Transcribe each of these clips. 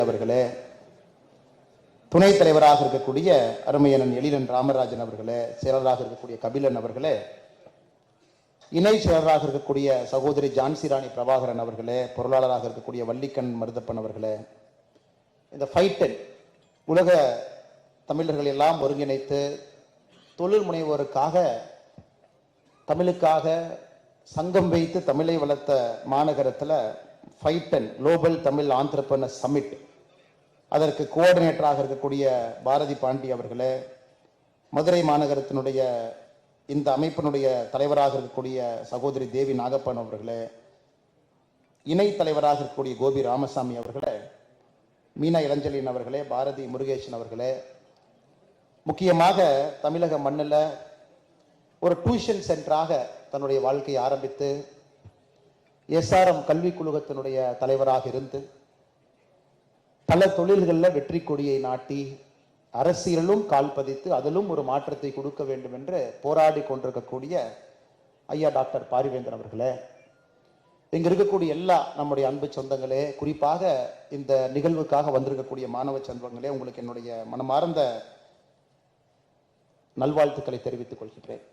அவர்களே, துணைத் தலைவராக இருக்கக்கூடிய அருமையனன் எழிலன் ராமராஜன் அவர்களே, செயலராக இருக்கக்கூடிய கபிலன் அவர்களே, இணை செயலராக இருக்கக்கூடிய சகோதரி ஜான்சி ராணி பிரபாகரன் அவர்களே, பொருளாளராக இருக்கக்கூடிய வள்ளிக்கண் மருதப்பன் அவர்களே, இந்த ஃபைட்டன் உலக தமிழர்கள் எல்லாம் ஒருங்கிணைத்து தொழில் முனைவோருக்காக தமிழுக்காக சங்கம் வைத்து தமிழை வளர்த்த மாநகரத்தில் ஃபைட்டன் குளோபல் தமிழ் ஆண்டர்பிரனர் சமிட் அதற்கு கோஆர்டினேட்டராக இருக்கக்கூடிய பாரதி பாண்டி அவர்களே, மதுரை மாநகரத்தினுடைய இந்த அமைப்பினுடைய தலைவராக இருக்கக்கூடிய சகோதரி தேவி நாகப்பன் அவர்களே, இணை தலைவராக இருக்கக்கூடிய கோபி ராமசாமி அவர்களே, மீனா இளஞ்சலின் அவர்களே, பாரதி முருகேசன் அவர்களே, முக்கியமாக தமிழக மண்ணில் ஒரு டியூஷன் சென்டராக தன்னுடைய வாழ்க்கையை ஆரம்பித்து SRM கல்வி குழுகத்தினுடைய தலைவராக இருந்து பல தொழில்களில் வெற்றி கொடியை நாட்டி அரசியலும் கால் பதித்து அதிலும் ஒரு மாற்றத்தை கொடுக்க வேண்டும் என்று போராடி கொண்டிருக்கக்கூடிய ஐயா டாக்டர் பாரிவேந்தர் அவர்களே, இங்க இருக்கக்கூடிய எல்லா நம்முடைய அன்பு சொந்தங்களே, குறிப்பாக இந்த நிகழ்வுக்காக வந்திருக்கக்கூடிய மாணவ சொந்தங்களே, உங்களுக்கு என்னுடைய மனமார்ந்த நல்வாழ்த்துக்களை தெரிவித்துக் கொள்கிறேன்.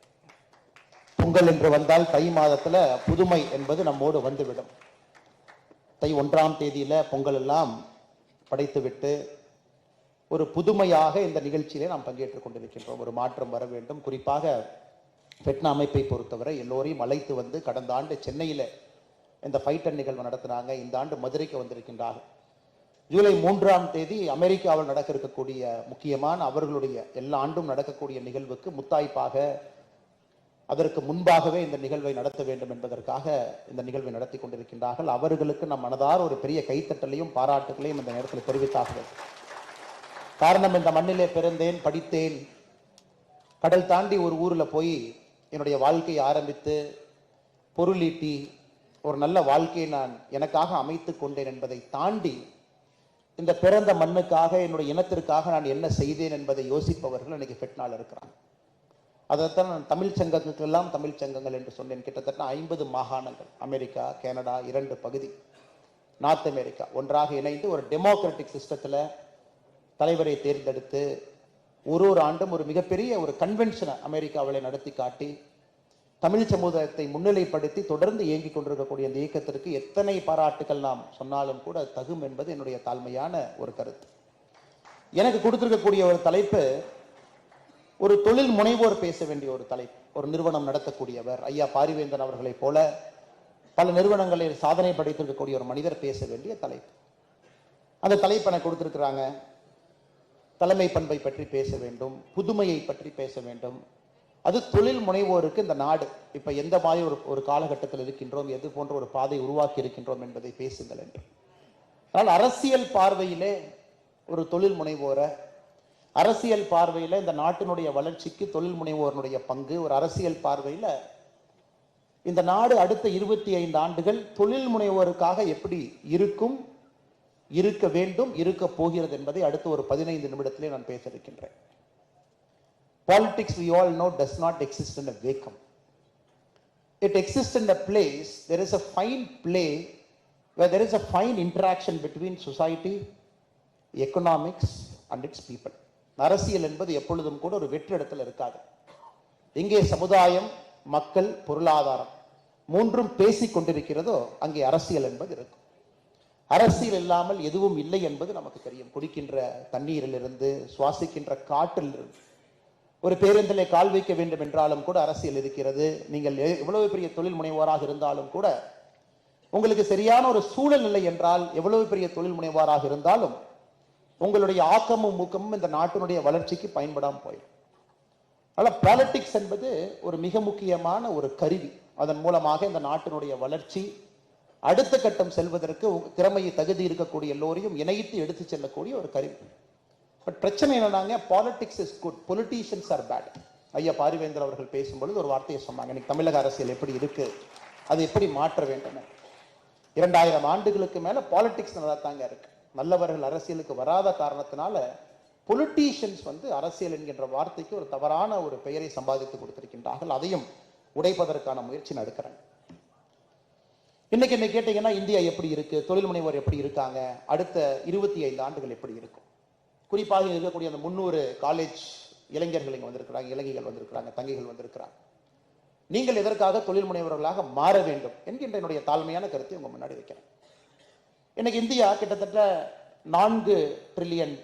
பொங்கல் என்று வந்தால் தை மாதத்துல புதுமை என்பது நம்மோடு வந்துவிடும். தை 1ஆம் தேதியில பொங்கல் எல்லாம் படைத்துவிட்டு ஒரு புதுமையாக இந்த நிகழ்ச்சியிலே நாம் பங்கேற்றுக் கொண்டிருக்கின்றோம். ஒரு மாற்றம் வர வேண்டும். குறிப்பாக பெட்னா அமைப்பை பொறுத்தவரை எல்லோரையும் அழைத்து வந்து கடந்த ஆண்டு சென்னையில் இந்த ஃபைட்டன் நிகழ்வு நடத்தினாங்க. இந்த ஆண்டு மதுரைக்கு வந்திருக்கின்றார்கள். ஜூலை 3ஆம் தேதி அமெரிக்காவில் நடக்க இருக்கக்கூடிய முக்கியமான அவர்களுடைய எல்லா ஆண்டும் நடக்கக்கூடிய நிகழ்வுக்கு முத்தாய்ப்பாக அதற்கு முன்பாகவே இந்த நிகழ்வை நடத்த வேண்டும் என்பதற்காக இந்த நிகழ்வை நடத்தி கொண்டிருக்கின்றார்கள். அவர்களுக்கு நம் மனதார ஒரு பெரிய கைத்தட்டலையும் பாராட்டுகளையும் இந்த நேரத்தில் தெரிவித்தாக வேண்டும். காரணம், இந்த மண்ணிலே பிறந்தேன், படித்தேன், கடல் தாண்டி ஒரு ஊரில் போய் என்னுடைய வாழ்க்கையை ஆரம்பித்து பொருளீட்டி ஒரு நல்ல வாழ்க்கையை நான் எனக்காக அமைத்து கொண்டேன் என்பதை தாண்டி இந்த பிறந்த மண்ணுக்காக என்னுடைய இனத்திற்காக நான் என்ன செய்தேன் என்பதை யோசிப்பவர்கள் இன்னைக்கு பெட்னால இருக்கிறாங்க. அதைத்தான் நான் தமிழ் சங்கங்களுக்கெல்லாம் தமிழ் சங்கங்கள் என்று சொன்னேன். கிட்டத்தட்ட 50 மாகாணங்கள், அமெரிக்கா, கனடா 2 பகுதி, நார்த் அமெரிக்கா ஒன்றாக இணைந்து ஒரு டெமோக்ராட்டிக் சிஸ்டத்தில் தலைவரை தேர்ந்தெடுத்து ஒரு ஆண்டும் ஒரு மிகப்பெரிய ஒரு கன்வென்ஷனை அமெரிக்காவில் நடத்தி காட்டி தமிழ் சமுதாயத்தை முன்னிலைப்படுத்தி தொடர்ந்து இயங்கிக் கொண்டிருக்கக்கூடிய இந்த இயக்கத்திற்கு எத்தனை பாராட்டுகள் நாம் சொன்னாலும் கூட தகும் என்பது என்னுடைய தாழ்மையான ஒரு கருத்து. எனக்கு கொடுத்திருக்கக்கூடிய ஒரு தலைப்பு ஒரு தொழில் முனைவோர் பேச வேண்டிய ஒரு தலைப்பு. ஒரு நிறுவனம் நடத்தக்கூடியவர் ஐயா பாரிவேந்தன் அவர்களைப் போல பல நிறுவனங்களில் சாதனை படைத்திருக்கக்கூடிய ஒரு மனிதர் பேச வேண்டிய தலைப்பு. அந்த தலைப்பை எனக்கு கொடுத்திருக்கிறாங்க. தலைமை பண்பை பற்றி பேச வேண்டும், புதுமையை பற்றி பேச வேண்டும். அது தொழில் முனைவோருக்கு இந்த நாடு இப்ப எந்த மாதிரி ஒரு காலகட்டத்தில் இருக்கின்றோம், எது போன்ற ஒரு பாதை உருவாக்கி இருக்கின்றோம் என்பதை பேசுங்கள் என்று. ஆனால் அரசியல் பார்வையிலே ஒரு தொழில் முனைவோரை, அரசியல் பார்வையில் இந்த நாட்டினுடைய வளர்ச்சிக்கு தொழில் முனைவோருடைய பங்கு, ஒரு அரசியல் பார்வையில் இந்த நாடு அடுத்த 25 ஆண்டுகள் தொழில் முனைவோருக்காக எப்படி இருக்கும், இருக்க வேண்டும், இருக்க போகிறது என்பதை அடுத்த ஒரு 15 நிமிடத்திலே நான் பேச இருக்கின்றேன். Politics, we all know, does not exist in a vacuum. It exists in a place, there is a fine play where there is a fine interaction between society, economics and its people. அரசியல் என்பது எப்பொழுதும் கூட ஒரு வெற்றிடத்தில் இருக்காது. எங்கே சமுதாயம், மக்கள், பொருளாதாரம் மூன்றும் பேசிக் கொண்டிருக்கிறதோ அங்கே அரசியல் என்பது இருக்கும். அரசியல் இல்லாமல் எதுவும் இல்லை என்பது நமக்கு தெரியும். குடிக்கின்ற தண்ணீரிலிருந்து, சுவாசிக்கின்ற காற்றிலிருந்து, ஒரு பேருந்திலே கால் வைக்க வேண்டும் என்றாலும் கூட அரசியல் இருக்கிறது. நீங்கள் எவ்வளவு பெரிய தொழில் முனைவோராக இருந்தாலும் கூட உங்களுக்கு சரியான ஒரு சூழல் இல்லை என்றால் எவ்வளவு பெரிய தொழில் முனைவோராக இருந்தாலும் உங்களுடைய ஆக்கமும் ஊக்கமும் இந்த நாட்டினுடைய வளர்ச்சிக்கு பயன்படாமல் போயிடும். அதனால் பாலிடிக்ஸ் என்பது ஒரு மிக முக்கியமான ஒரு கருவி. அதன் மூலமாக இந்த நாட்டினுடைய வளர்ச்சி அடுத்த கட்டம் செல்வதற்கு திறமையை தகுதி இருக்கக்கூடிய எல்லோரையும் இணைத்து எடுத்து செல்லக்கூடிய ஒரு கருவி. பட் பிரச்சனை என்னன்னாங்க, politics is good, politicians are bad. ஐயா பாரிவேந்தர் அவர்கள் பேசும்பொழுது ஒரு வார்த்தையை சொன்னாங்க, இன்னைக்கு தமிழக அரசியல் எப்படி இருக்கு, அது எப்படி மாற்ற வேண்டும். 2000 ஆண்டுகளுக்கு மேல பாலிடிக்ஸ் நல்லா தாங்க இருக்கு. நல்லவர்கள் அரசியலுக்கு வராத காரணத்தினால பொலிட்டீஷியன்ஸ் அரசியல் என்கின்ற வார்த்தைக்கு ஒரு தவறான ஒரு பெயரை சம்பாதித்து கொடுத்திருக்கின்றார்கள். அதையும் உடைப்பதற்கான முயற்சி நடக்கிறாங்க. இன்னைக்கு என்ன கேட்டீங்கன்னா இந்தியா எப்படி இருக்கு, தொழில் முனைவோர் எப்படி இருக்காங்க, அடுத்த 25 ஆண்டுகள் எப்படி இருக்கும். குறிப்பாக இருக்கக்கூடிய அந்த 300 காலேஜ் இளைஞர்கள் இங்கே வந்திருக்கிறாங்க, இளைஞர்கள் வந்திருக்கிறாங்க, தங்கைகள் வந்திருக்கிறாங்க. நீங்கள் எதற்காக தொழில் முனைவர்களாக மாற வேண்டும் என்கின்ற என்னுடைய தாழ்மையான கருத்தை உங்க முன்னாடி வைக்கிறேன். இன்னைக்கு இந்தியா கிட்டத்தட்ட $4 ட்ரில்லியன்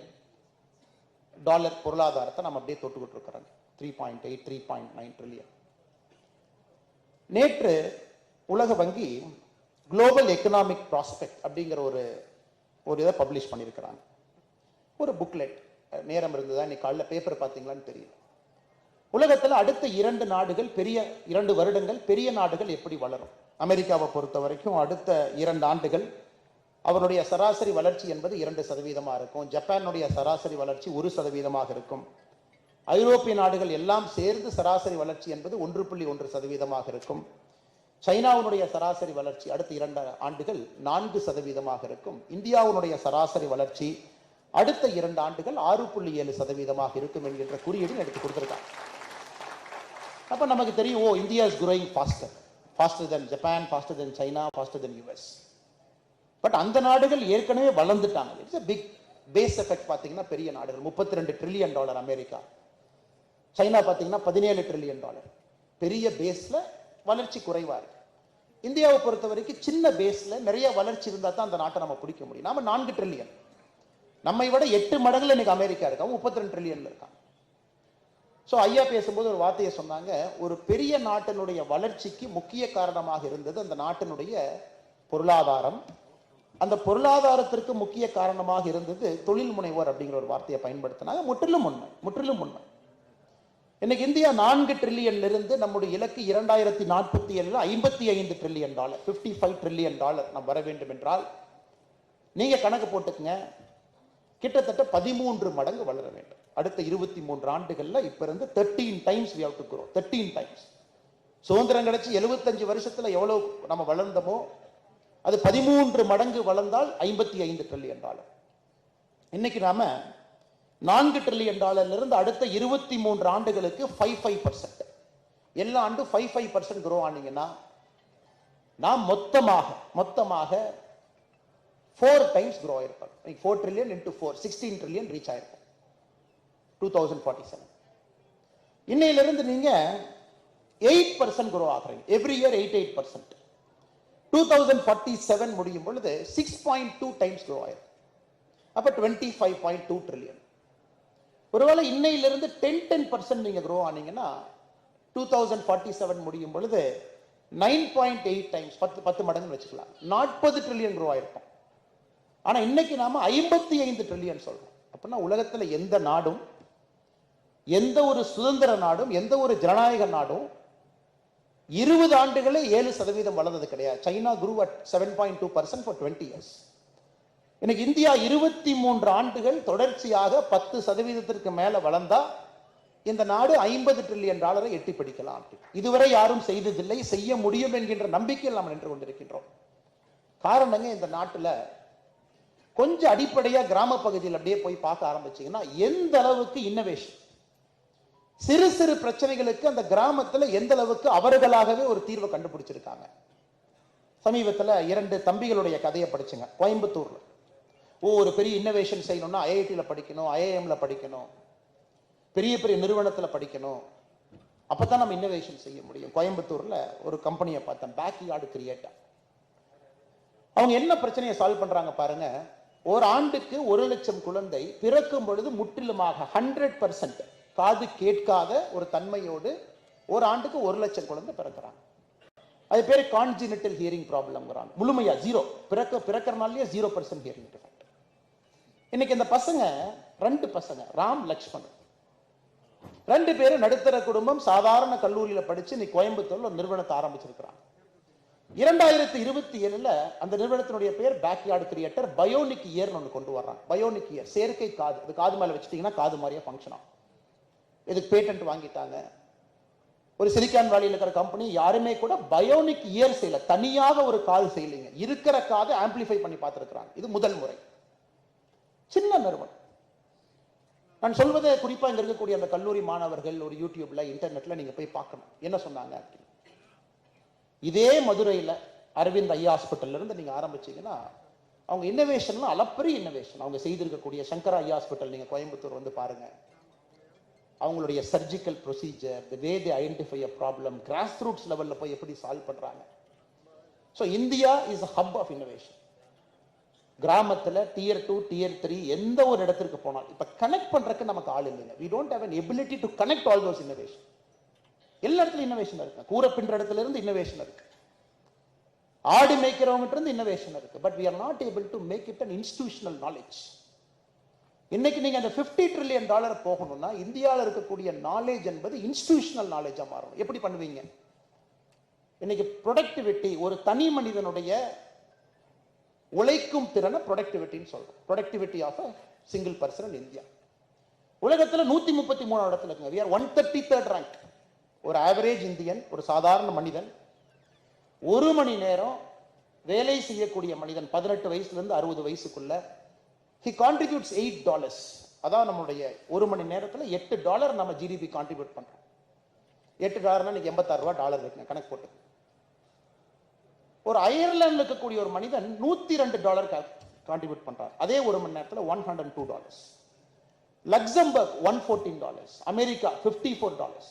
பொருளாதாரத்தை நம்ம அப்படியே தொட்டுக்கிட்டு இருக்கிறாங்க. 3.8 3.9 ட்ரில்லியன். நேற்று உலக வங்கி குளோபல் எக்கனாமிக் ப்ராஸ்பெக்ட் அப்படிங்கிற ஒரு இதை பப்ளிஷ் பண்ணியிருக்கிறாங்க. ஒரு புக்லெட். நேரம் இருந்ததா, இன்னைக்கு காலையில் பேப்பர் பார்த்தீங்களான்னு தெரியல. உலகத்தில் அடுத்த 2 நாடுகள், பெரிய 2 வருடங்கள் பெரிய நாடுகள் எப்படி வளரும். அமெரிக்காவை பொறுத்த வரைக்கும் அடுத்த 2 ஆண்டுகள் அவருடைய சராசரி வளர்ச்சி என்பது 2% இருக்கும். ஜப்பானுடைய சராசரி வளர்ச்சி 1% இருக்கும். ஐரோப்பிய நாடுகள் எல்லாம் சேர்ந்து சராசரி வளர்ச்சி என்பது 1.1% இருக்கும். சைனாவுடைய சராசரி வளர்ச்சி அடுத்த 2 ஆண்டுகள் 4% இருக்கும். இந்தியாவுடைய சராசரி வளர்ச்சி அடுத்த 2 ஆண்டுகள் 6.7% இருக்கும் என்கின்ற குறியீடு எடுத்து கொடுத்திருக்காங்க. அப்ப நமக்கு தெரியும், India is growing faster than Japan, faster than China, faster than US. But அந்த நாடுகள் ஏற்கனவே வளர்ந்துட்டாங்க. It's a big base effect. பாத்தீங்கன்னா பெரிய நாடுகள் $32 ட்ரில்லியன் அமெரிக்கா, சைனா பாத்தீங்கன்னா $17 ட்ரில்லியன். பெரிய பேஸ்ல வளர்ச்சி குறைவா இருக்கு. இந்தியாவை பொறுத்த வரைக்கும் சின்ன பேஸ்ல நிறைய வளர்ச்சி இருந்தா தான் அந்த நாட்டை நம்ம பிடிக்க முடியும். நாம 4 ட்ரில்லியன், நம்மை விட 8 மடங்குல இன்னைக்கு அமெரிக்கா இருக்காங்க, 32 ட்ரில்லியன்ல இருக்காங்க. ஸோ ஐயா பேசும்போது ஒரு வார்த்தையை சொன்னாங்க, ஒரு பெரிய நாட்டினுடைய வளர்ச்சிக்கு முக்கிய காரணமாக இருந்தது அந்த நாட்டினுடைய பொருளாதாரம். அந்த பொருளாதாரத்திற்கு முக்கிய காரணமாக இருந்தது தொழில் முனைவோர் அப்படிங்கிற ஒரு வார்த்தையை பயன்படுத்தினாங்க. முற்றிலும் உண்மை, முற்றிலும் உண்மை. இன்னைக்கு இந்தியா 4 ட்ரில்லியன்ல இருந்து நம்முடைய இலக்கு 2047 $55 ட்ரில்லியன், $55 ட்ரில்லியன் நம்ம வர வேண்டும் என்றால் நீங்க கணக்கு போட்டுக்குங்க, கிட்டத்தட்ட 13 மடங்கு வளர வேண்டும். அடுத்த 23 ஆண்டுகள்ல இப்ப இருந்து 13 times we have to grow. 13 times. சுதந்திரம் கிடைச்சி 75 வருஷத்துல எவ்வளவு நம்ம வளர்ந்தோமோ அது 13 மடங்கு வளர்ந்தால் $55 ட்ரில்லியன். இன்னைக்கு நாம $4 ட்ரில்லியன் இருந்து அடுத்த 23 ஆண்டுகளுக்கு 55%, எல்லா ஆண்டும் 55% grow ஆனீங்கன்னா நாம் மொத்தமாக 4 times grow ஆயிருப்போம். 4 trillion into 4, 16 trillion reach ஆயிருக்கும் 2047. இன்னையிலிருந்து நீங்க 8% grow ஆகுறீங்க. Every year 8%. 2047 முடியும் பொழுது 6.2 times grow ஆயிருக்கும். அப்ப 25.2 ட்ரில்லியன். ஒருவேளை இன்னையிலிருந்து 10% நீங்க grow ஆனீங்கன்னா 2047 முடியும் பொழுது 9.8 times, 10 மடங்கு வச்சுக்கலாம், 40 ட்ரில்லியன் grow ஆயிருக்கும். ஆனா இன்னைக்கு நாம 55 ட்ரில்லியன் சொல்றோம். அப்படின்னா உலகத்துல எந்த நாடும், எந்த ஒரு சுதந்திர நாடும், எந்த ஒரு ஜனநாயக நாடும் 20 ஆண்டுகளே 7% வளர்ந்தது கிடையாது. China grew at 7.2% for 20 years. இன்னைக்கு இந்தியா 23 ஆண்டுகள் தொடர்ச்சியாக 10% மேல வளர்ந்தா இந்த நாடு $50 ட்ரில்லியன் எட்டி பிடிக்கலாம். இதுவரை யாரும் செய்ததில்லை, செய்ய முடியும் என்கின்ற நம்பிக்கையில் நாம் நின்று கொண்டிருக்கின்றோம். காரணங்க, இந்த நாட்டுல கொஞ்சம் அடிப்படையா கிராம பகுதியில் அப்படியே போய் பார்க்க ஆரம்பிச்சீங்கன்னா எந்த அளவுக்கு இன்னோவேஷன், சிறு சிறு பிரச்சனைகளுக்கு அந்த கிராமத்துல எந்த அளவுக்கு அவர்களாகவே ஒரு தீர்வை கண்டுபிடிச்சிருக்காங்க. சமீபத்தில் 2 தம்பிகளுடைய கதையை படிச்சுங்க. கோயம்புத்தூர்ல ஒரு பெரிய இன்னோவேஷன் செய்யணும்னா ஐஐடியில் படிக்கணும், ஐஐஎம்ல படிக்கணும், பெரிய பெரிய நிறுவனத்தில் படிக்கணும், அப்பதான் நம்ம இன்னோவேஷன் செய்ய முடியும். கோயம்புத்தூர்ல ஒரு கம்பெனியை பார்த்தேன், பேக்யார்டு கிரியேட்டர். அவங்க என்ன பிரச்சனையை சால்வ் பண்றாங்க பாருங்க. ஒரு ஆண்டுக்கு 1 லட்சம் குழந்தை பிறக்கும் பொழுது முற்றிலுமாக 100% காது கேட்காத ஒரு தன்மையோடு ஒரு ஆண்டுக்கு 1 லட்சம் குழந்தை பிறக்கிறாங்க. அது பேரு கான்ஜினிட்டல் ஹியரிங் ப்ராப்ளம். முழுமையா 0, பிறக்கிறனாலே 0% ஹியரிங் டிஃபெக்ட். இன்னைக்கு இந்த பசங்க 2 பசங்க, ராம் லக்ஷ்மணன், 2 பேரும் நடுத்தர குடும்பம், சாதாரண கல்லூரியில படிச்சு இன்னைக்கு கோயம்புத்தூர்ல ஒரு நிறுவனத்தை ஆரம்பிச்சிருக்கிறாங்க. 2027 அந்த நிறுவனத்தினுடைய பேர் பேக்யார்டு கிரியேட்டர் பயோனிக் இயர் ஒன்று கொண்டு வர்றாங்க. பயோனிக் இயர், செயற்கை காது. அது காது மேல வச்சுட்டீங்கன்னா காது மாதிரியே ஃபங்க்ஷன் ஆகும். இதுக்கு பேட்டன்ட் வாங்கிட்டாங்க. ஒரு சிலிக்கான் வேலியில் இருக்கிற கம்பெனி யாருமே கூட பயோனிக் இயர் செய்யல, தனியாக ஒரு காது செய்யலைங்க, இருக்கிற காதை ஆம்பிளிஃபை பண்ணி பார்த்துருக்கிறாங்க. இது முதல் முறை. சின்ன நிறுவனம். நான் சொல்வதை குறிப்பா இங்க இருக்கக்கூடிய அந்த கல்லூரி மாணவர்கள் ஒரு யூடியூப்ல, இன்டர்நெட்ல நீங்க போய் பார்க்கணும் என்ன சொன்னாங்க. இதே மதுரையில் அரவிந்த் ஐ ஹாஸ்பிட்டல்ல இருந்து நீங்க ஆரம்பிச்சீங்கன்னா அவங்க இன்னோவேஷன்லாம் அளப்பரிய இன்னோவேஷன் அவங்க செய்திருக்கக்கூடிய சங்கரா ஐ ஹாஸ்பிட்டல் நீங்க கோயம்புத்தூர் வந்து பாருங்க. அவங்களுடைய surgical procedure, the way they identify a problem, grass roots லெவல்ல போய் எப்படி சால்வ் பண்றாங்க. So India is a hub of innovation. கிராமத்தில் டியர் 2 டியர் 3 எந்த ஒரு இடத்திற்கு போனாலும் இப்ப கனெக்ட் பண்றதுக்கு நமக்கு ஆள் இல்லைங்க. we don't have an ability to connect all those innovation. எல்லா இடத்துலயும் இன்னோவேஷன் இருக்கு. கூரை பின்ற இடத்துல இருந்து இன்னோவேஷன் இருக்கு, ஆடு மேய்க்கிறவங்க இருந்து இன்னோவேஷன் இருக்கு. But we are not able to make it an institutional knowledge. இன்னைக்கு நீங்க அந்த $50 trillion போகணும்னா இந்தியாவில் இருக்கக்கூடிய நாலேஜ் என்பது இன்ஸ்டிடியூஷனல் நாலேஜா மாறணும். எப்படி பண்ணுவீங்க? இன்னைக்கு ப்ரொடக்டிவிட்டி, ஒரு தனி மனிதனுடைய உழைக்கும் திறனை ப்ரொடக்டிவிட்டின்னு சொல்றோம். Productivity of a single person in India. உலகத்தில் 133 இடத்துல இருக்குங்க. we are 133rd rank. ஒரு ஆவரேஜ் இந்தியன், ஒரு சாதாரண மனிதன், ஒரு மணி நேரம் வேலை செய்யக்கூடிய மனிதன் 18 வயசுல இருந்து 60 வயசுக்குள்ள he contributes $8. அதான் நம்மளுடைய ஒரு மணி நேரத்தில் $8 நம்ம ஜிடிபி கான்ட்ரிபியூட் பண்றோம். $8 இன்னைக்கு $86 இருக்குங்க கணக்கு போட்டு. ஒரு அயர்லாண்டில் இருக்கக்கூடிய ஒரு மனிதன் $102 கான்ட்ரிபியூட் பண்றார். அதே ஒரு மணி நேரத்தில் $102. Luxembourg $114, America $54,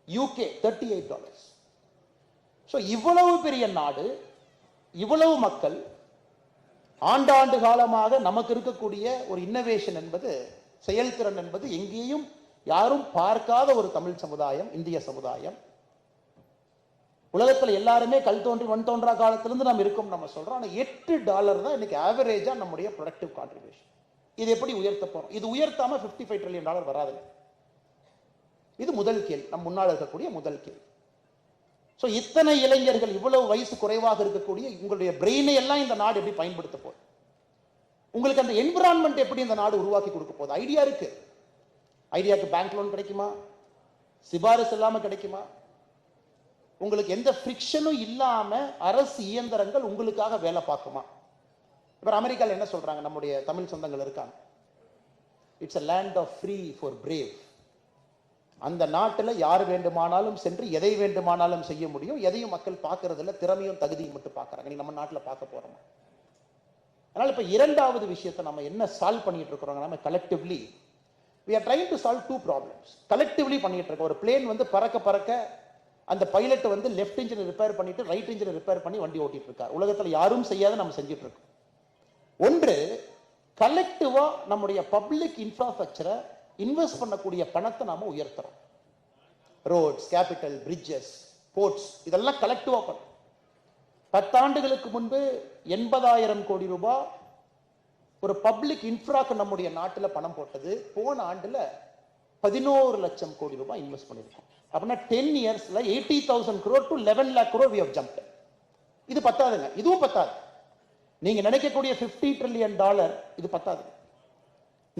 UK $38. ஸோ இவ்வளவு பெரிய நாடு, இவ்வளவு மக்கள், ஆண்டாண்டு காலமாக நமக்கு இருக்கக்கூடிய ஒரு இன்னோவேஷன் என்பது, செயல்திறன் என்பது எங்கேயும் யாரும் பார்க்காத ஒரு தமிழ் சமுதாயம், இந்திய சமுதாயம். உலகத்தில் எல்லாருமே கல் தோன்றி மண் தோன்றா காலத்திலிருந்து நம்ம இருக்கோம் நம்ம சொல்றோம். ஆனால் $8 தான் இன்னைக்கு ஆவரேஜா நம்முடைய ப்ரொடக்டிவ் கான்ட்ரிபியூஷன். இது எப்படி உயர்த்த போறோம்? இது உயர்த்தாம $55 trillion வராது. இது முதல் கேள்வி, நம் முன்னால் இருக்கக்கூடிய முதல் கேள்வி. ஸோ இத்தனை இளைஞர்கள், இவ்வளவு வயசு குறைவாக இருக்கக்கூடிய உங்களுடைய பிரெயினை எல்லாம் இந்த நாடு எப்படி பயன்படுத்த போகுது? உங்களுக்கு அந்த என்விரான்மெண்ட் எப்படி இந்த நாடு உருவாக்கி கொடுக்க போகுது? ஐடியா இருக்கு. ஐடியாவுக்கு பேங்க் லோன் கிடைக்குமா? சிபாரிசு இல்லாம கிடைக்குமா? உங்களுக்கு எந்த ஃப்ரிக்ஷனும் இல்லாம அரசு இயந்திரங்கள் உங்களுக்காக வேலை பார்க்குமா? இப்ப அமெரிக்காவில் என்ன சொல்றாங்க, நம்முடைய தமிழ் சொந்தங்கள் இருக்காங்க, it's a land of free for brave. அந்த நாட்டில் யார் வேண்டுமானாலும் சென்று எதை வேண்டுமானாலும் செய்ய முடியும். எதையும் மக்கள் பார்க்கறது இல்லை, திறமையும் தகுதியும் மட்டும் பார்க்கறாங்க. நீ நம்ம நாட்டில் பார்க்க போறோம். அதனால இப்ப இரண்டாவது விஷயத்தை நம்ம என்ன சால்வ் பண்ணிட்டு இருக்கிறோம், நம்ம collectively we are trying to solve two problems. Collectively பண்ணிட்டு இருக்கோம். ஒரு பிளேன் வந்து பறக்க பறக்க அந்த பைலட் வந்து லெஃப்ட் இன்ஜினை ரிப்பேர் பண்ணிட்டு ரைட் இன்ஜினை ரிப்பேர் பண்ணி வண்டி ஓட்டிட்டு இருக்கார். உலகத்தில் யாரும் செய்யாத நம்ம செஞ்சுட்டு இருக்கோம். ஒன்று, கலெக்டிவா நம்முடைய பப்ளிக் இன்ஃப்ராஸ்ட்ரக்சரை இன்வெஸ்ட் பண்ணக்கூடிய பணத்தை நாம உயர்த்துறோம். ரோட்ஸ், கேபிட்டல், பிரிட்ஜஸ், போர்ட்ஸ், இதெல்லாம் கலெக்டிவா பண்ணும். 10 ஆண்டுகளுக்கு முன்பு 80,000 கோடி ரூபாய் ஒரு பப்ளிக் இன்ஃப்ராக்கு நம்முடைய நாட்டில் பணம் போட்டது. போன ஆண்டுல 11 லட்சம் கோடி ரூபாய் இன்வெஸ்ட் பண்ணிருக்கோம். அப்படின்னா 10 இயர்ஸ்ல 80,000 crore to 11 lakh crore we have jumped. இது பத்தாதுங்க, இதுவும் பத்தாது. நீங்க நினைக்கக்கூடிய $50 trillion இது பத்தாது.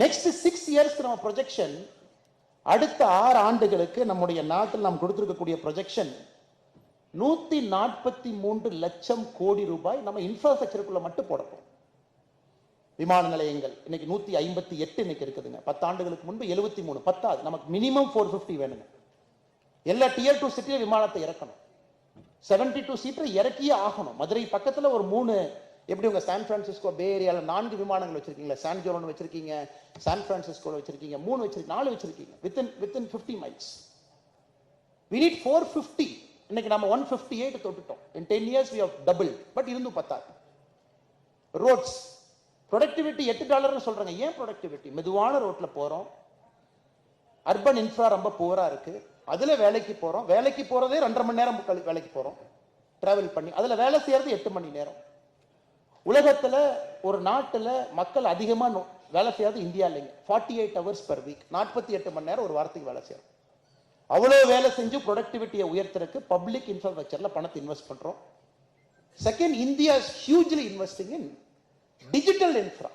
நெக்ஸ்ட் 6 இயர்ஸ் நம்ம ப்ரொஜெக்ஷன், அடுத்த 6 ஆண்டுகளுக்கு நம்முடைய நாட்டில் நாம் கொடுத்திருக்கக்கூடிய ப்ரொஜெக்ஷன் 143 லட்சம் கோடி ரூபாய் நம்ம இன்ஃப்ராஸ்ட்ரக்சருக்குள்ள மட்டும் போடப்போம். விமான நிலையங்கள் இன்னைக்கு 158 இன்னைக்கு இருக்குதுங்க. 10 ஆண்டுகளுக்கு முன்பு 73. பத்தாது, நமக்கு மினிமம் 450 வேணுங்க. எல்லா டியர் 2 சிட்டியில விமானத்தை இறக்கணும். 72 சீட்டை இறக்கியே ஆகணும். மதுரை பக்கத்துல ஒரு 3, எப்படி உங்க சான் பிரான்சிஸ்கோ பே ஏரியால 4 விமானங்கள் வச்சிருக்கீங்களா, சான் ஜோரோன்னு வச்சிருக்கீங்க, சான் பிரான்சிஸ்கோல வச்சிருக்கீங்க, 3 வச்சிருக்கீங்க, 4 வச்சிருக்கீங்க. Within 50 miles. we need 450. இன்னைக்கு நம்ம 158 தொட்டுட்டோம். in 10 years we have doubled. But இருந்தும் பத்தாது. ரோட்ஸ் ப்ரொடக்டிவிட்டி $8 சொல்றாங்க. ஏன் ப்ரொடக்டிவிட்டி? மெதுவான ரோட்ல போறோம், அர்பன் இன்ஃப்ரா ரொம்ப புவரா இருக்கு, அதுல வேலைக்கு போறோம். வேலைக்கு போறதே 2.5 மணி நேரம் வேலைக்கு போறோம் டிராவல் பண்ணி, அதுல வேலை செய்யறது 8 மணி நேரம். உலகத்துல ஒரு நாட்டுல மக்கள் அதிகமா வேலை செய்யறது இந்தியா இல்லைங்க. 48 hours per week, 48 மணி நேரம் ஒரு வாரத்துக்கு வேலை செய்யறோம். அவ்வளவு வேலை செஞ்சு ப்ரொடக்டிவிட்டியை உயர்த்துறதுக்கு பப்ளிக் இன்ஃப்ராஸ்ட்ரக்சர்ல பணத்தை இன்வெஸ்ட் பண்றோம். Second, India is hugely investing in digital infra.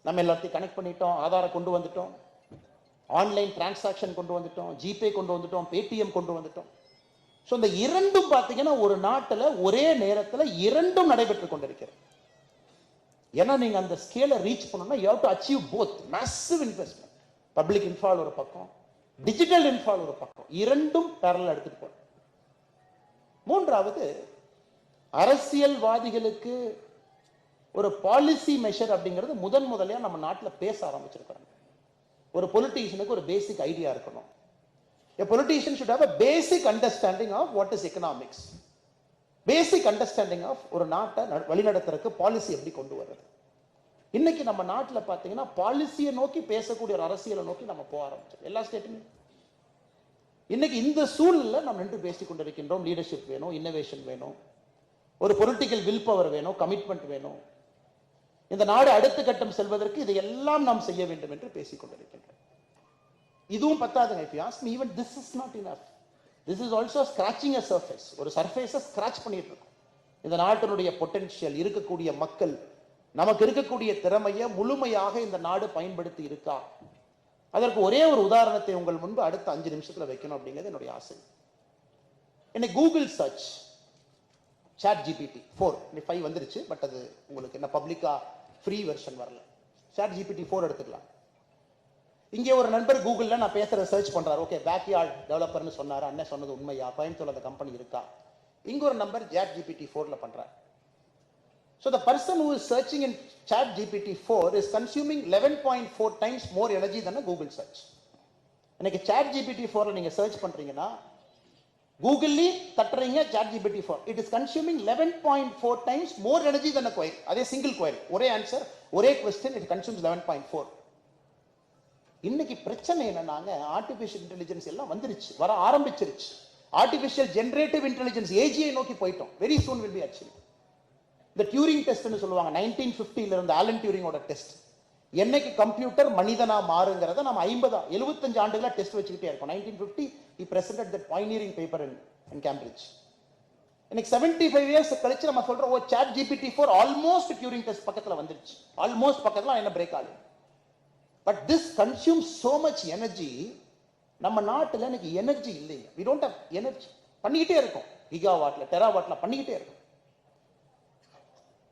நம்ம எல்லாத்தையும் கனெக்ட் பண்ணிட்டோம், ஆதாரம் கொண்டு வந்துட்டோம், ஆன்லைன் டிரான்சாக்ஷன் கொண்டு வந்துட்டோம், ஜிபே கொண்டு வந்துட்டோம், பேடிஎம் கொண்டு வந்துட்டோம். ஸோ இந்த இரண்டும் பார்த்தீங்கன்னா ஒரு நாட்டில் ஒரே நேரத்தில் இரண்டும் நடைபெற்று கொண்டிருக்கிறது. ஏன்னா நீங்க அந்த ஸ்கேலை ரீச் பண்ணணும்னா you have to achieve both. massive investment. Public இன்ஃப்ரால் ஒரு பக்கம், டிஜிட்டல் இன்ஃப்ரால் ஒரு பக்கம், இரண்டும் பேரலல் எடுத்துட்டு போறோம். மூன்றாவது, அரசியல்வாதிகளுக்கு ஒரு பாலிசி மெஷர் அப்படிங்கிறது முதல்ல நம்ம நாட்டில் பேச ஆரம்பிச்சிருக்காங்க. ஒரு பொலிட்டீஷியனுக்கு ஒரு பேசிக் ஐடியா இருக்கணும். A politician should have a basic understanding of what is economics. Basic understanding of ஒரு நாட்டை வழிநடத்துறதுக்கு பாலிசி எப்படி கொண்டு வர்றது. இன்னைக்கு நம்ம நாட்டில் பார்த்தீங்கன்னா பாலிசியை நோக்கி பேசக்கூடிய ஒரு அரசியலை நோக்கி நம்ம போக ஆரம்பிச்சோம் எல்லா ஸ்டேட்டுமே. இன்னைக்கு இந்த சூழலில் நம்ம நின்று பேசிக் கொண்டிருக்கின்றோம். லீடர்ஷிப் வேணும், இன்னோவேஷன் வேணும், ஒரு பொலிட்டிக்கல் வில் பவர் வேணும், கமிட்மெண்ட் வேணும். இந்த நாடு அடுத்த கட்டம் செல்வதற்கு இதையெல்லாம் நாம் செய்ய வேண்டும் என்று பேசிக் கொண்டிருக்கின்றோம். இதுவும் பத்தாதுங்க. If you ask me, even this is not enough. This is also scratching a surface. ஒரு சர்ஃபேஸை ஸ்கிராச் பண்ணிட்டு இருக்கோம். இந்த நாட்டினுடைய பொட்டன்ஷியல், இருக்கக்கூடிய மக்கள், நமக்கு இருக்கக்கூடிய திறமையை முழுமையாக இந்த நாடு பயன்படுத்தி இருக்கா? அதற்கு ஒரே ஒரு உதாரணத்தை உங்கள் முன்பு அடுத்த 5 நிமிஷத்துல வைக்கணும் அப்படிங்கிறது என்னுடைய ஆசை. இன்னைக்கு கூகுள் சர்ச் சாட் ஜிபிடி 4 5 வந்துருச்சு. பட் அது உங்களுக்கு என்ன பப்ளிக்கா ஃப்ரீ வெர்ஷன் வரல. சாட் ஜிபிடி 4 எடுத்துக்கலாம். இங்கே ஒரு நண்பர் கூகுள்ல நான் பேசுற சர்ச் பண்றாரு. ஓகே, பேக்யார்ட் டெவலப்பர்னு சொன்னாரு, அண்ணன் சொன்னது உண்மையா, கோயம்புத்தூர்ல அந்த கம்பெனி இருக்கா? இங்க ஒரு நம்பர் சாட் ஜிபிடி 4ல பண்றாரு. So the person who is searching in chat GPT 4 is consuming 11.4 times more energy than a Google search. இன்னைக்கு chat GPT 4ல நீங்க சர்ச் பண்றீங்கன்னா கூகுள்லி தட்டுறீங்க chat GPT 4, it is consuming 11.4 times more energy than a query. அதே single query, ஒரே answer, ஒரே question, it consumes 11.4. இன்னைக்கு பிரச்சனை என்னன்னாங்க, artificial intelligence எல்லாம் வந்துருச்சு, வர ஆரம்பிச்சிருச்சு. ஆர்டிபிஷியல் ஜெனரேட்டிவ் இன்டெலிஜென்ஸ் ஏஜியை நோக்கி போயிட்டோம். Very soon will be achieved. இந்த டியூரிங் டெஸ்ட்னு சொல்லுவாங்க, 1950ல இருந்த ஆலன் டியூரிங்கோட டெஸ்ட். என்னைக்கு கம்ப்யூட்டர் மனிதனா மாறுங்கிறத நம்ம 75 ஆண்டுகளா டெஸ்ட் வச்சுக்கிட்டே இருக்கோம். 1950 he presented that pioneering paper in Cambridge. இன்னைக்கு 75 இயர்ஸ் கழிச்சு நம்ம சொல்றோம், oh chat GPT 4 almost Turing test பக்கத்துல வந்துருச்சு. ஆல்மோஸ்ட் பக்கத்துல என்ன பிரேக் ஆகுது. But this consumes so much energy. நம்ம நாட்டில் இன்னைக்கு எனர்ஜி இல்லைங்க. we don't have energy. பண்ணிக்கிட்டே இருக்கோம், கிகாவாட்ல டெராவாட்ல பண்ணிக்கிட்டே இருக்கோம்.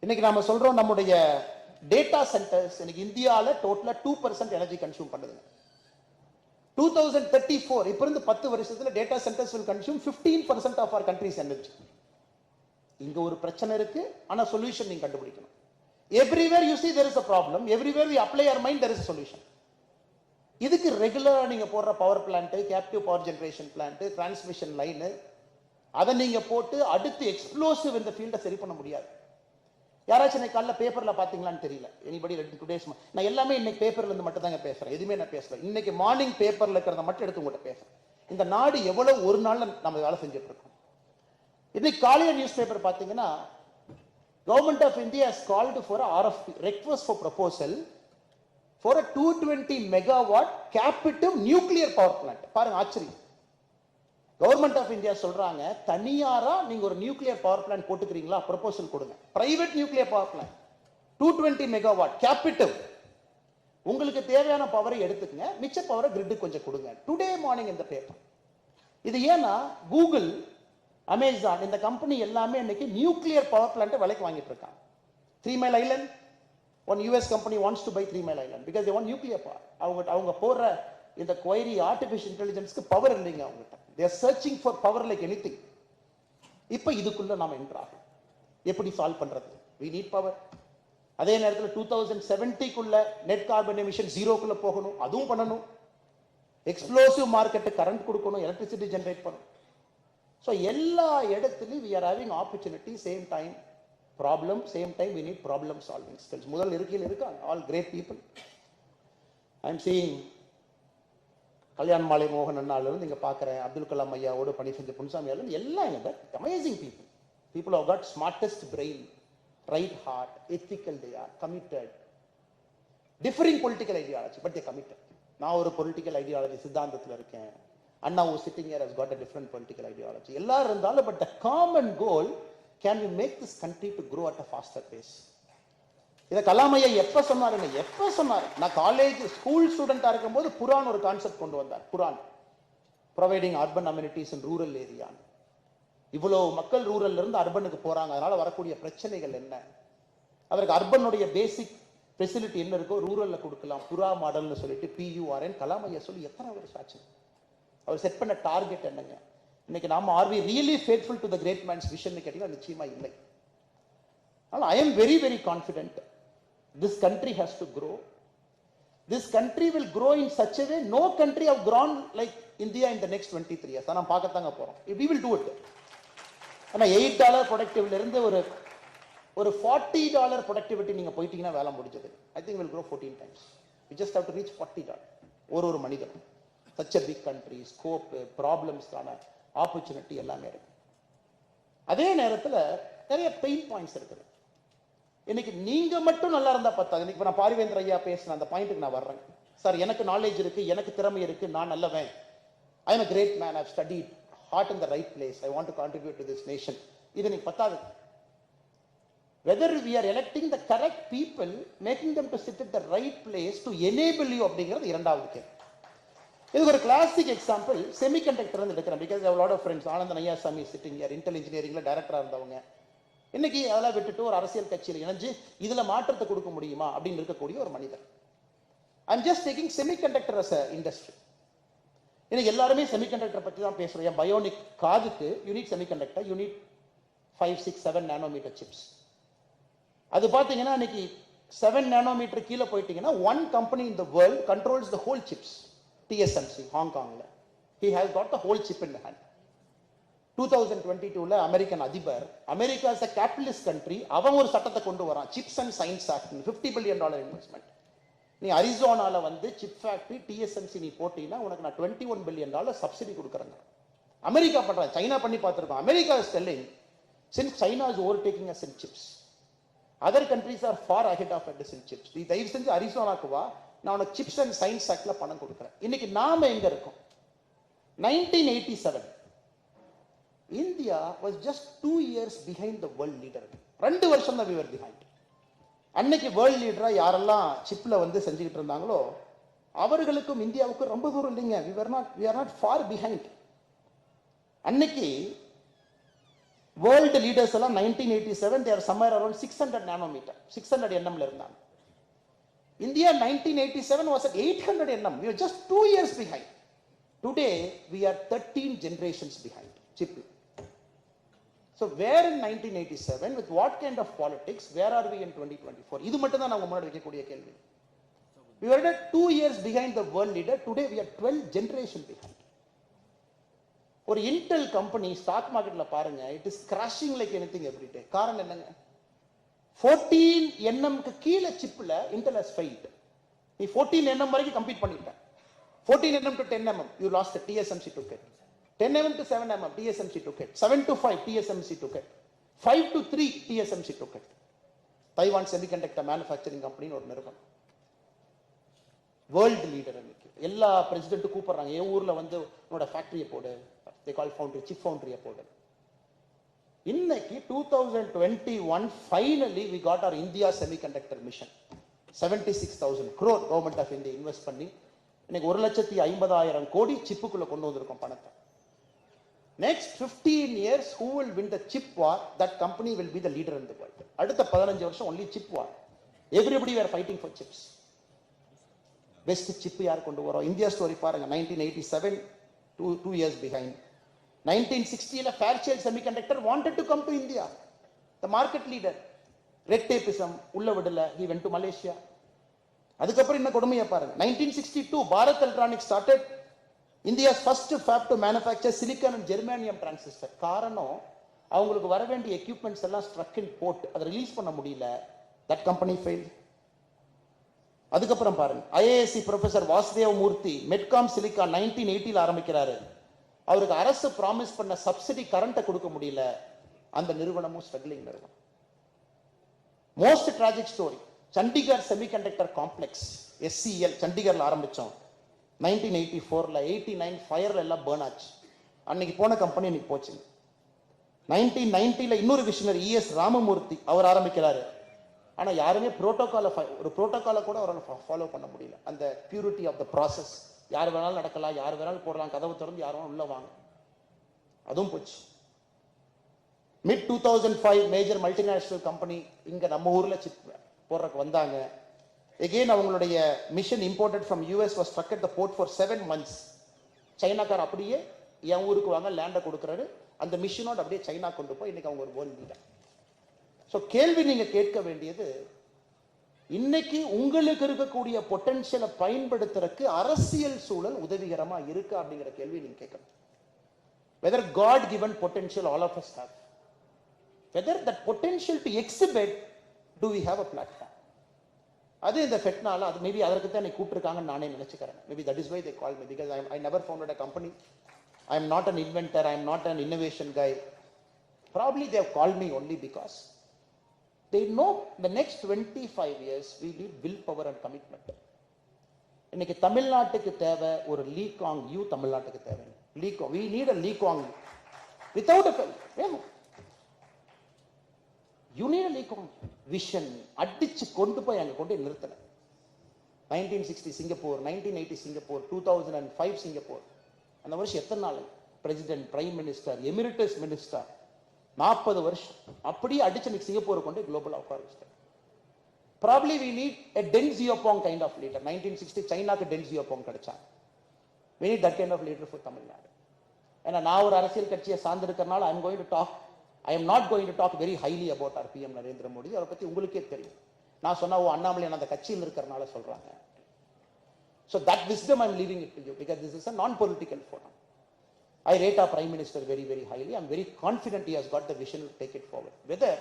இன்னைக்கு நாம சொல்றோம் நம்முடைய டேட்டா சென்டர்ஸ் இன்னைக்கு இந்தியாவில் டோட்டலா 2% எனர்ஜி கன்சியூம் பண்ணுதுங்க. 2034 இப்ப இருந்து 10 வருஷத்துல data centres will consume 15% of our country's energy. இங்க ஒரு பிரச்சனை இருக்கு, ஆனா சொல்யூஷன் நீங்க கண்டுபிடிக்கணும். Everywhere you see there is a problem, everywhere we apply our mind there is a solution. இதுக்கு ரெகுலரா நீங்க போடுற power plant, captive power generation plant, transmission line, அதை நீங்க போட்டு அடுத்து எக்ஸ்ப்ளோசிவ் இந்த ஃபீல்டை சரி பண்ண முடியாது. யாராச்சும் இன்னைக்கு காலைல பேப்பர்ல பாத்தீங்களான்னு தெரியல. எனிபடி ரெட் டுடேஸ் நான் எல்லாமே இன்னைக்கு பேப்பர்ல இருந்து மட்டும் தாங்க பேசுறேன், எதுவுமே நான் பேசல. இன்னைக்கு மார்னிங் பேப்பர்ல இருக்கிறத மட்டும் எடுத்து உங்கள்கிட்ட பேசுறேன். இந்த நாடு எவ்வளவு ஒரு நாள்ல நம்ம வேலை செஞ்சுட்டு இருக்கோம். இன்னைக்கு காலையில நியூஸ் பேப்பர் பாத்தீங்கன்னா, Government of India has called for a RFP, request for proposal for a 220 megawatt captive nuclear power plant. பாருங்க ஆச்சரியம். கவர்மெண்ட் ஆஃப் இந்தியா சொல்றாங்க, தனியாரா நீங்க ஒரு நியூக்ளியர் பவர் பிளான்ட் போட்டுக்கிறீங்களா, ப்ரொபோசல் கொடுங்க. Private nuclear power plant 220 megawatt capital. உங்களுக்கு தேவையான பவரை எடுத்துக்கங்க, மிச்ச பவரை கிரிட்டுக்கு கொஞ்சம் கொடுங்க. டுடே மார்னிங் இந்த பேப்பர். இது ஏன்னா கூகுள், அமேசான் இந்த கம்பெனி எல்லாமே இன்னைக்கு நியூக்ளியர் பவர் பிளான்ட் விலைக்கு வாங்கிட்டு இருக்காங்க. 3 Mile Island, one US company wants to buy 3 Mile Island because they want nuclear power. அவங்க போற இந்த query ஆர்டிஃபிஷியல் இன்டெலிஜென்ஸ்க்கு பவர் இல்லைங்க அவங்ககிட்ட. they are searching for power like anything. இப்போ இதுக்குள்ள நாம என்ட்ராகும். எப்படி சால்வ் பண்றது? we need power. அதே நேரத்தில் 2070க்குள்ள நெட் கார்பன் எமிஷன் 0க்குள்ள போகணும், அதுவும் பண்ணணும். எக்ஸ்ப்ளோசிவ் மார்க்கெட்டு கரண்ட் கொடுக்கணும், எலக்ட்ரிசிட்டி ஜெனரேட் பண்ணணும். ஸோ எல்லா இடத்துலையும் we are having opportunity, same time problem, same time we need problem solving skills. முதல் இருக்கையில் இருக்காங்க all great people. I am seeing Kalyan மாலை மோகன் அண்ணாலிருந்து இங்க பார்க்குறேன், அப்துல் கலாம் ஐயாவோடு பணி செஞ்ச புன்சாமியாலும் எல்லாம் இங்க amazing people. people who have got smartest brain, right heart, ethical, they are committed. differing political ideology but they committed. நான் ஒரு பொலிட்டிக்கல் ஐடியாலஜி சித்தாந்தத்தில் இருக்கேன், அண்ணா who sitting here has got a different political ideology. எல்லாரும் இருந்தாலும் but the common goal, can we make this country to grow at a faster pace? இதை கலாம் ஐயா எப்ப சொன்னாரு? நான் காலேஜ் ஸ்கூல் ஸ்டூடெண்டா இருக்கும்போது புரான் ஒரு கான்செப்ட் கொண்டு வந்தார். Pooran providing urban amenities in rural area. இவ்வளவு மக்கள் ரூரல்ல இருந்து அர்பனுக்கு போறாங்க, அதனால வரக்கூடிய பிரச்சனைகள் என்ன, அதற்கு அர்பனுடைய பேசிக் ஃபெசிலிட்டி என்ன இருக்கோ ரூரல்ல கொடுக்கலாம், புரா மாடல்னு சொல்லிட்டு PURN கலாம் ஐயா சொல்லி எத்தனை வருஷம் ஆச்சு. அவர் செட் பண்ண டார்கெட் என்னங்க? இன்னைக்கு நாம are we really faithful to the great man's vision கேட்டீங்கன்னா நிச்சயமா இல்லை. அதனால I am very very confident this country has to grow. This country will grow in such a way no country have grown like India in the next 23 years. நான் பார்க்கத்தாங்க போறோம். We will do it. ஆனா $8 ப்ரொடக்டிவ்ல இருந்து ஒரு $40 productivity நீங்க போயிட்டீங்கன்னா வேலை முடிஞ்சது. I think we'll grow 14 times. We just have to reach $40. ஒரு மனிதன். Such a big country, scope, problems கான opportunity எல்லாமே இருக்கு. அதே நேரத்துல நிறைய பெயின் பாயிண்ட்ஸ் இருக்குது. இன்னைக்கு நீங்க மட்டும் நல்லா இருந்தா பத்தாது. இன்னைக்கு நான் பாரிவேந்தர் ஐயா பேசின அந்த பாயிண்ட்டுக்கு நான் வர்றேன். சார் எனக்கு நாலேஜ் இருக்கு, எனக்கு திறமை இருக்கு, நான் நல்லவன், I am a great man, I have studied, heart in the right place, I want to contribute to this nation. இது நீ பத்தாது. Whether we are electing the correct people, making them to sit at the right place to enable you அப்படிங்கிறது இரண்டாவது கேள்வி. இதுக்கு ஒரு classic example semiconductor எடுக்கிறேன். Because I have a lot of friends. Anandan ஐயா சாமி சிட்டிங் ஹியர், இன்டெல் இன்ஜினியரிங்ல டைரக்டரா இருந்தவங்க. இன்னைக்கு அதெல்லாம் விட்டுட்டு ஒரு அரசியல் கட்சியில் இணைஞ்சு இதுல மாற்றத்தை கொடுக்க முடியுமா அப்படின்னு இருக்கக்கூடிய ஒரு மனிதர். I am just taking semiconductor as a industry. இன்னைக்கு எல்லாருமே செமிகண்டக்டர் பற்றி தான் பேசுறோம். பயோனிக் காதுக்கு unit semiconductor, unit 5, 6, 7 nanometre chips. அது பார்த்தீங்கன்னா இன்னைக்கு 7 நானோமீட்டர் கீழே போயிட்டீங்கன்னா one company in the world controls the whole chips. TSMC ஹாங்காங்ல. He has got the whole chip in the hand. 2022ல அமெரிக்கன் அதிபர், America is a capitalist country, அவன் ஒரு சட்டத்தை கொண்டு வரான், chips and science act, $50 billion investment. நீ அரிசோனால வந்து சிப் ஃபேக்டரி TSMC நீ போட்டீங்கன்னா உனக்கு நான் $21 billion சப்சிடி கொடுக்குறேங்க. அமெரிக்கா பண்றான், சைனா பண்ணி பார்த்துருக்கோம். America is telling since China is overtaking us in chips, other countries are far ahead of us in chips. நீ தயவு செஞ்சு அரிசோனாக்கு வா, நான் உனக்கு சிப்ஸ் அண்ட் சயின்ஸ் ஆக்ட்ல பணம் கொடுக்குறேன். இன்னைக்கு நாம எங்க இருக்கோம்? 1987 India was just 2 years behind the world leader. 2 வருஷம் தான் we were behind. அன்னைக்கு வேர்ல்ட் லீடரா யாரெல்லாம் சிப்ல வந்து செஞ்சுக்கிட்டு இருந்தாங்களோ அவர்களுக்கும் இந்தியாவுக்கும் ரொம்ப தூரம் இல்லைங்க. we are not far behind. அன்னைக்கு வேர்ல்ட் லீடர்ஸ் எல்லாம் 1987 they are somewhere around 600 nanometer, 600 nm ல இருந்தாங்க. India 1987 was at 800 nm. We were just 2 years behind. Today we are 13 generations behind chip. So where in 1987 with what kind of politics, where are we in 2024? இது மட்டும் தான் நாம முன்னாடி வைக்கக்கூடிய கேள்வி. We were at 2 years behind the world leader. Today we are 12 generation behind. ஒரு Intel company stock மார்க்கெட்ல பாருங்க, it is crashing like anything every day. காரணம் என்னங்க? 14 nm க்கு கீழ சிப்ல இன்டெல் has failed. நீ 14 nm வரைக்கும் கம்பீட் பண்ணிட்ட. 14 nm to 10 mm you lost it. TSMC took it. 10 mm to 7 mm TSMC took it. 7 to 5 TSMC took it. 5 to 3 TSMC took it. Taiwan semiconductor manufacturing company ஒரு நிறுவனம், world leader. இன்னைக்கு எல்லா president கூப்பிடுறாங்க, என் ஊர்ல வந்து உன்னோட ஃபேக்டரியை போடு, they call foundry, chip foundry போடு. இன்னைக்கு 2021 finally we got our India semiconductor mission. 76,000 crore government of India invest பண்ணி இன்னைக்கு 1,50,000 கோடி சிப்புக்குள்ள கொண்டு வந்திருக்கோம் பணத்தை. Next 15 years who will win the chip war? That company will be the leader in the world. அடுத்த 15 வருஷம் only chip war. Everybody were fighting for chips. Best chip யார் கொண்டு வரோம்? இந்தியா ஸ்டோரி பாருங்க. 1987 2 years behind. 1960ல Fairchild Semiconductor wanted to come to India, the market leader. Red tapeism உள்ள விடல, he went to Malaysia. அதுக்கப்புறம் என்ன கொடுமையை பாருங்க. 1962 Bharat Electronics started India's first fab to manufacture silicon and germanium transistor. காரணம் அவங்களுக்கு வர வேண்டிய எக்யூப்மெண்ட்ஸ் எல்லாம் ஸ்ட்ரக் இன் போர்ட், அதை ரிலீஸ் பண்ண முடியல. that company failed. அதுக்கப்புறம் பாருங்க, IISc ப்ரொஃபசர் வாசுதேவ மூர்த்தி மெட்காம் சிலிக்கான் 1980ல ஆரம்பிக்கிறாரு. அவருக்கு அரசு ப்ராமிஸ் பண்ண சப்சிடி கரண்ட்டை கொடுக்க முடியல, அந்த நிறுவனமும் ஸ்ட்ரகிளிங் நிறுவனம். Most tragic story, Chandigarh semiconductor complex SCL சண்டிகர்ல ஆரம்பிச்சோம். 1984ல 89 ஃபயர்ல எல்லாம் பர்ன் ஆச்சு. அன்னைக்கு போன கம்பெனி இன்னைக்கு போச்சு. 1990ல இன்னொரு விஷனர் ES ராமமூர்த்தி அவர் ஆரம்பிக்கிறாரு. ஆனா யாருமே ஒரு புரோட்டோகாலை கூட அவரால் ஃபாலோ பண்ண முடியல. அந்த பியூரிட்டி ஆஃப் த ப்ராசஸ், யார் வேணாலும் நடக்கலாம், யார் வேணாலும் போடலாம், கதவு திறந்து யாரும் உள்ள வாங்க, அதுவும் போச்சு. மிட் 2005 மேஜர் மல்டிநேஷனல் கம்பெனி இங்க நம்ம ஊர்ல சிப் போடுறதுக்கு வந்தாங்க. எகெயின் அவங்களுடைய mission imported from US was stuck at the port for 7 months. சைனாக்கார் அப்படியே என் ஊருக்கு வாங்க, லேண்டை கொடுக்குறாரு, அந்த மிஷினோட அப்படியே சைனா கொண்டு போய் இன்னைக்கு அவங்க ஒரு வேர்ல்ட் லீடர். ஸோ கேள்வி நீங்க கேட்க வேண்டியது, இன்னைக்கு உங்களுக்கு இருக்கக்கூடிய பொட்டன்ஷியலை பயன்படுத்துறதுக்கு அரசியல் சூழல் உதவிகரமா இருக்கா அப்படிங்கிற கேள்வி நீங்க கேட்கணும். whether God given potential all of us have, whether that potential to exhibit, do we have a platform? அது இந்த ஃபெட்னால அது மேபி அதற்கு தான் என்னை கூப்பிட்டுருக்காங்கன்னு நானே நினைச்சுக்கிறேன். Maybe that is why they call me, because I never founded a company. I am not an inventor, I am not an innovation guy. Probably they have called me only because they know the next 25 years we need willpower and commitment. இன்னைக்கு தமிழ்நாட்டுக்கு தேவை ஒரு லீ காங் Yew. தமிழ்நாட்டுக்கு தேவை Lee Kuan. we need a Lee Kuan without a வேணும். you need a Lee Kuan vision. அடிச்சு கொண்டு போய் அங்க கொண்டு நிறுத்தல. 1960 சிங்கப்பூர், 1980 சிங்கப்பூர், 2005 சிங்கப்பூர். அந்த வருஷம் எத்தனை நாள் president, prime minister, emeritus minister, 40 வருஷம் அப்படியே அடிச்சு சிங்கப்பூர் கொண்டு குளோபல் உட்கார வச்சிட்டார். Probably we need a Deng Xiaoping kind of leader. 1960 சைனாக்கு Deng Xiaoping கிடைச்சாங்க. We need that kind of leader for Tamil Nadu. ஏன்னா நான் ஒரு அரசியல் கட்சியை சார்ந்திருக்கிறனால I am not going to talk very highly about our PM Narendra Modi. அவரை பத்தி உங்களுக்கே தெரியும். நான் சொன்னா அண்ணாமலை அந்த கட்சியில் இருக்கிறனால சொல்றாங்க. So that wisdom I am leaving it to you, because this is a non-political forum. I rate our Prime Minister very, very highly. I am very confident he has got the vision to take it forward. Whether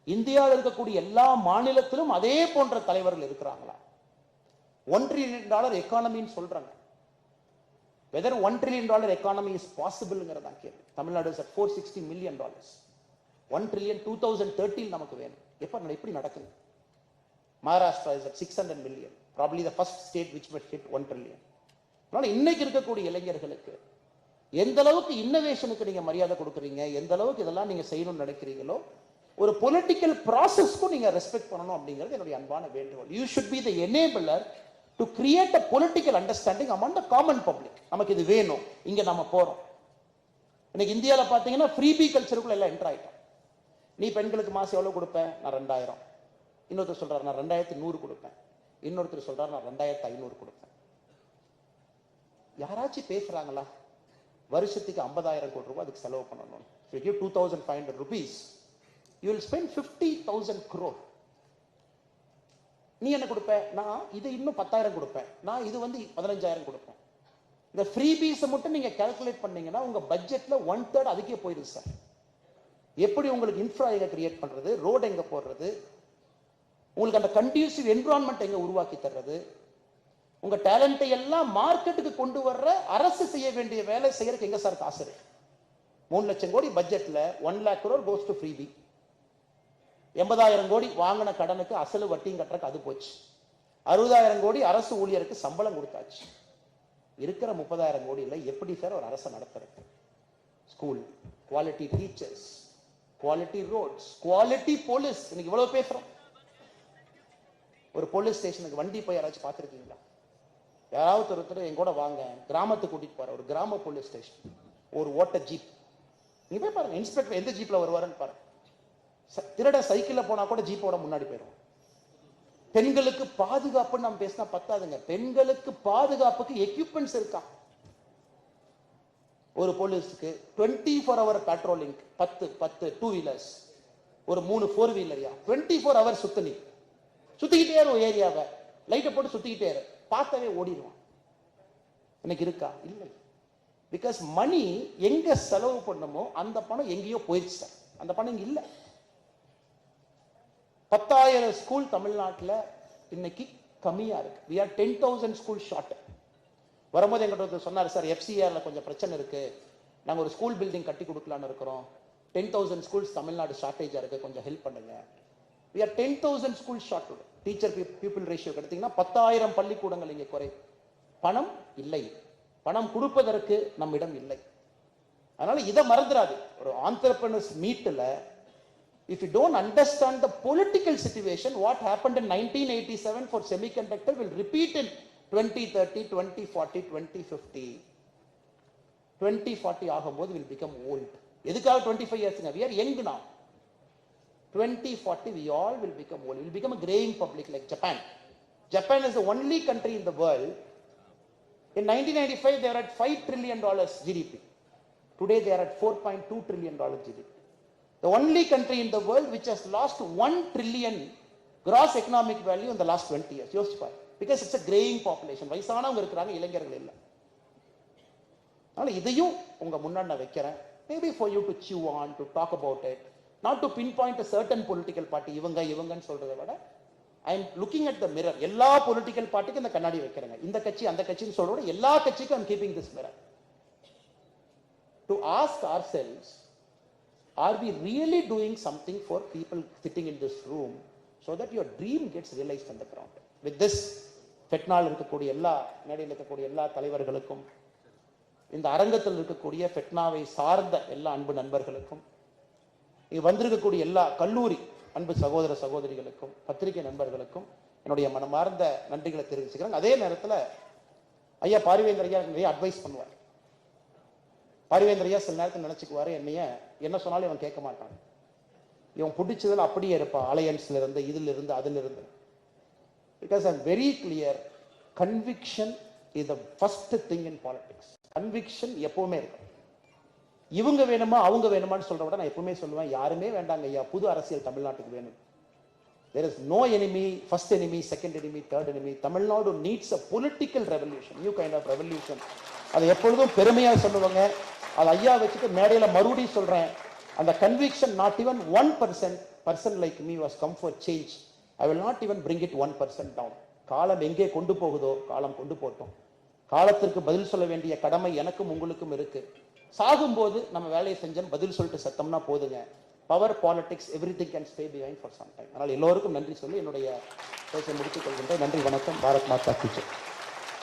இந்தியாவில் இருக்கக்கூடிய எல்லா மாநிலத்திலும் அதே போன்ற தலைவர்கள் இருக்கிறாங்களா? $1 trillion எக்கானமின்னு சொல்றாங்க. Whether $1 trillion economy is possible-ங்கிறதா கேள்வி. Tamil Nadu is at $460 million. 1 trillion 2013 நமக்கு வேணும். எப்படி நடக்குது? Maharashtra is at 600 million. Probably the first state which will hit 1 trillion. அதனால இன்னைக்கு இருக்கக்கூடிய இளைஞர்களுக்கு எந்த அளவுக்கு இன்னோவேஷனுக்கு நீங்க மரியாதை கொடுக்குறீங்க, எந்த அளவுக்கு இதெல்லாம் நீங்க செய்யணும்னு நினைக்கிறீங்களோ, ஒரு பொலிட்டிக்கல் ப்ராசஸ்க்கும் நீங்க ரெஸ்பெக்ட் பண்ணணும் அப்படிங்கிறது என்னுடைய அன்பான வேண்டுகோள். You should be the enabler to create a political understanding among the common public. நமக்கு இது வேணும், இங்க நம்ம போறோம். இன்னைக்கு இந்தியாவில் பார்த்தீங்கன்னா ஃப்ரீபி கல்ச்சருக்குள்ள எல்லாம் என்டர் ஆயிட்டோம். நீ பெண்களுக்கு மாசம் எவ்வளவு கொடுப்பேன்? நான் 2000. இன்னொருத்தர் சொல்றாரு நான் 2100 கொடுப்பேன். இன்னொருத்தர் சொல்றாரு நான் 2500 கொடுப்பேன். யாராச்சும் பேசுறாங்களா? வருஷத்துக்கு 50,000 கோடி ரூபாய் அதுக்கு செலவு பண்ணணும். If you give 2,500 rupees, you will spend 50,000 crore. நீ என்ன கொடுப்ப? நான் இது இன்னும் 10,000 கொடுப்பேன். நான் இது 15,000 கொடுப்பேன். இந்த ஃப்ரீபீஸை மட்டும் நீங்க கால்குலேட் பண்ணீங்கன்னா உங்க பட்ஜெட்ல 1/3 அதுக்கே போயிடுது சார். எப்படி உங்களுக்கு இன்ஃப்ரா எங்க கிரியேட் பண்றது, ரோடு எங்க போடுறது, உங்களுக்கு அந்த கண்டியூசிவ் என்விரான்மெண்ட் எங்க உருவாக்கி தர்றது, உங்க டேலண்டை எல்லாம் மார்க்கெட்டுக்கு கொண்டு வர்ற அரசு செய்ய வேண்டிய வேலை செய்யறதுக்கு எங்க சார் காசு இருக்கு? 3 லட்சம் கோடி பட்ஜெட்ல 1 lakh crore goes to freebie. 80,000 கோடி வாங்கின கடனுக்கு அசலு வட்டியும் கட்டுறக்கு அது போச்சு. 60,000 கோடி அரசு ஊழியருக்கு சம்பளம் கொடுத்தாச்சு. இருக்கிற 30,000 கோடியில் எப்படி சார் ஒரு அரசை நடத்துறது? School, quality teachers, quality roads, quality police. இன்னைக்கு இவ்வளவு பேசுறோம். ஒரு போலீஸ் ஸ்டேஷனுக்கு வண்டி போய் யாராச்சும் பார்த்துருக்கீங்களா? யாராவது ஒருத்தர் என் கூட வாங்க, கிராமத்துக்கு கூட்டிட்டு போற ஒரு கிராம போலீஸ் ஸ்டேஷன், ஒரு ஓட்ட ஜீப். நீங்க போய் பாருங்க, இன்ஸ்பெக்டர் எந்த ஜீப்ல வருவாருன்னு பாருங்க. திருட சைக்கிள்ல போனா கூட ஜீப்போட முன்னாடி போயிடும். பெண்களுக்கு பாதுகாப்புன்னு நம்ம பேசினா பத்தாதுங்க. பெண்களுக்கு பாதுகாப்புக்கு எக்யூப்மெண்ட்ஸ் இருக்கா? ஒரு போலீஸுக்கு 24 hour பேட்ரோலிங், 10 2 wheelers, ஒரு 3 4 wheeler, 24 hours சுத்திக்கிட்டே ஒரு ஏரியாவை லைட்டை போட்டு சுத்திக்கிட்டே பார்த்தாவே ஓடிடுவான். இன்னைக்கு இருக்கா? இல்லை. பிகாஸ் மணி எங்க செலவு பண்ணமோ அந்த பணம் எங்கேயோ போயிடுச்சு சார். அந்த பணம் இங்க இல்லை. 10,000 ஸ்கூல் தமிழ்நாட்டில் இன்னைக்கு கம்மியா இருக்கு. we are 10,000 school short. வரும்போது எங்கிட்ட சொன்னார், சார் FCRல கொஞ்சம் பிரச்சனை இருக்கு, நாங்க ஒரு ஸ்கூல் பில்டிங் கட்டி கொடுக்கலான்னு இருக்கிறோம், 10,000 ஸ்கூல்ஸ் தமிழ்நாடு ஷார்டேஜா இருக்கு, கொஞ்சம் ஹெல்ப் பண்ணுங்க. we are 10,000 school short. Teacher people ratio எடுத்தீங்கன்னா 10,000 பள்ளிக்கூடங்கள் இங்கே குறை. பணம் இல்லை, பணம் கொடுப்பதற்கு நம்மிடம் இல்லை. அதனால இதை மறந்துடாது. ஒரு ஆண்டர்பிரனர்ஸ் மீட்ல if you don't understand the political situation, what happened in 1987 for semiconductor will repeat in 2030, 2040, 2050. 2040 ஆகும்போது will become old. எதுக்காக 25 years? We are young now. 2040 we all will become old. We will become a graying public like Japan. Japan is the only country in the world. In 1995 they were at $5 trillion GDP. Today they are at $4.2 trillion GDP. The only country in the world which has lost 1 trillion gross economic value in the last 20 years. யோசிப்பார். Because it's a graying population. வயசானவங்க இருக்கிறாங்க, இளைஞர்கள் இல்லை. அதனால இதையும் உங்க முன்னாடி நான் வைக்கிறேன். Maybe for you to chew on, to talk about it, not to pinpoint a certain political party. இவங்கன்னு சொல்றதை விட I am looking at the mirror. எல்லா political பார்ட்டிக்கும் இந்த கண்ணாடி வைக்கிறேங்க. இந்த கட்சி அந்த கட்சின்னு சொல்றத எல்லா கட்சிக்கும் I am keeping this mirror. To ask ourselves, are we really doing something for people sitting in this room so that your dream gets realized on the ground? With this, FETNAL இருக்கக்கூடிய எல்லா மேடையில் இருக்கக்கூடிய எல்லா தலைவர்களுக்கும், இந்த அரங்கத்தில் இருக்கக்கூடிய FETNAவை சார்ந்த எல்லா அன்பு நண்பர்களுக்கும், இங்க வந்திருக்கக்கூடிய எல்லா கல்லூரி அன்பு சகோதர சகோதரிகளுக்கும், பத்திரிகை நண்பர்களுக்கும் என்னுடைய மனமார்ந்த நன்றிகளை தெரிவிச்சுக்கிறேன். அதே நேரத்தில் ஐயா பாரிவேந்தர் ஐயா நிறைய அட்வைஸ் பண்ணுவார். பாரிவேந்தர் ஐயா சில நேரத்தில் நினைச்சுக்குவாரு, என்ன சொன்னாலும் இவன் கேட்க மாட்டான், இவன் பிடிச்சதில் அப்படியே இருப்பான், அலையன்ஸ்ல இருந்து இதுல இருந்து அதுல இருந்து. Because I am very clear, conviction is the first thing in politics. Conviction எப்பவுமே இருக்கும். இவங்க வேணுமா அவங்க வேணுமான்னு சொல்ற விட நான் எப்பவுமே சொல்லுவேன், யாருமே வேண்டாங்க ஐயா, புது அரசியல் தமிழ்நாட்டுக்கு வேணும். There is no enemy, first enemy, second enemy, third enemy. Tamil Nadu needs a political revolution, new kind of revolution. அதை எப்பொழுதும் பெருமையா சொல்லுவாங்க. அது ஐயா வச்சுட்டு மேடையில மறுபடியும் சொல்றேன், அந்த conviction not even 1% like me was come for change. I will not even bring it 1% down. காலம் எங்கே கொண்டு போகுதோ காலம் கொண்டு போட்டோம். காலத்திற்கு பதில் சொல்ல வேண்டிய கடமை எனக்கும் உங்களுக்கும் இருக்கு. சாகும்போது நம்ம வேலையை செஞ்சோம் பதில் சொல்லிட்டு செத்தோம்னா போதுங்க. Power, politics, everything can stay behind for some time. அதனால் எல்லோருக்கும் நன்றி சொல்லி என்னுடைய பேச்சை முடித்துக் கொள்கின்றேன். நன்றி, வணக்கம். பாரத் மாதா கி ஜெய்.